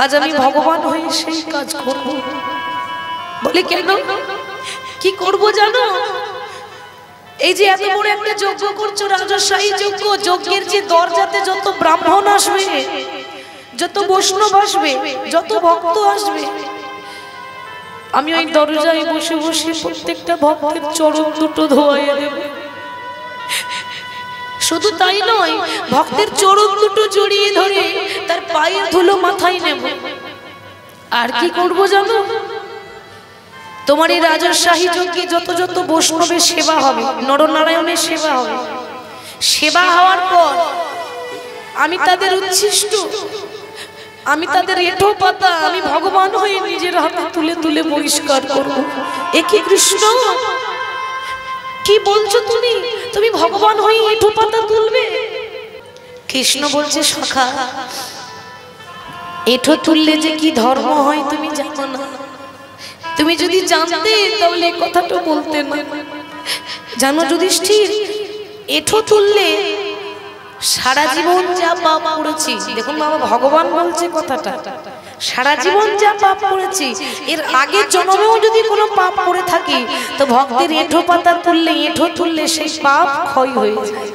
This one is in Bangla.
আজ আমি ভগবান হয়ে সেই কাজ করব। বলি কেন, কি করব জানো? এই যে এত বড় একটা যজ্ঞ করছো, রাজশাহী যজ্ঞ, যজ্ঞের যে দরজাতে যত ব্রাহ্মণ আসবে, যত বৈষ্ণব আসবে, যত ভক্ত আসবে, আমি ওই দরজায় বসে বসে প্রত্যেকটা ভক্তের চরণ দুটো ধোয়াইয়া দেব। শুধু তাই নয়, ভক্তের চরণ দুটো জড়িয়ে ধরে তার পায়ের ধুলো মাথায় নেব। আর কি করব জানো? তোমার এই রাজশাহী যজ্ঞে যত যত বৈষ্ণবের সেবা হবে, নরনারায়ণের সেবা হবে, সেবা হওয়ার পর আমি তাদের উচ্ছিষ্ট, আমি তাদের এঁঠো পাতা আমি ভগবান হয়ে নিজের হাতে তুলে তুলে পরিষ্কার করব। এ কি কৃষ্ণ, কি বলছো তুমি? তুমি ভগবান হয়ে এঁঠো পাতা তুলবে? কৃষ্ণ বলছে, সখা, এঁঠো তুললে যে কি ধর্ম হয় তুমি জানো না। তুমি যদি জানতে তাহলে কথাটা বলতে না। জানো যুধিষ্ঠির, এঁঠো তুললে সারা জীবন যা পাপ করেছি, দেখুন বাবা ভগবান বলছে কথাটা, সারা জীবন যা পাপ করেছি এর আগের জন্মেও যদি কোনো পাপ করে থাকি তো ভক্তের এঁঠো পাতা তুললে, এঁঠো তুললে সেই পাপ ক্ষয় হয়ে যায়।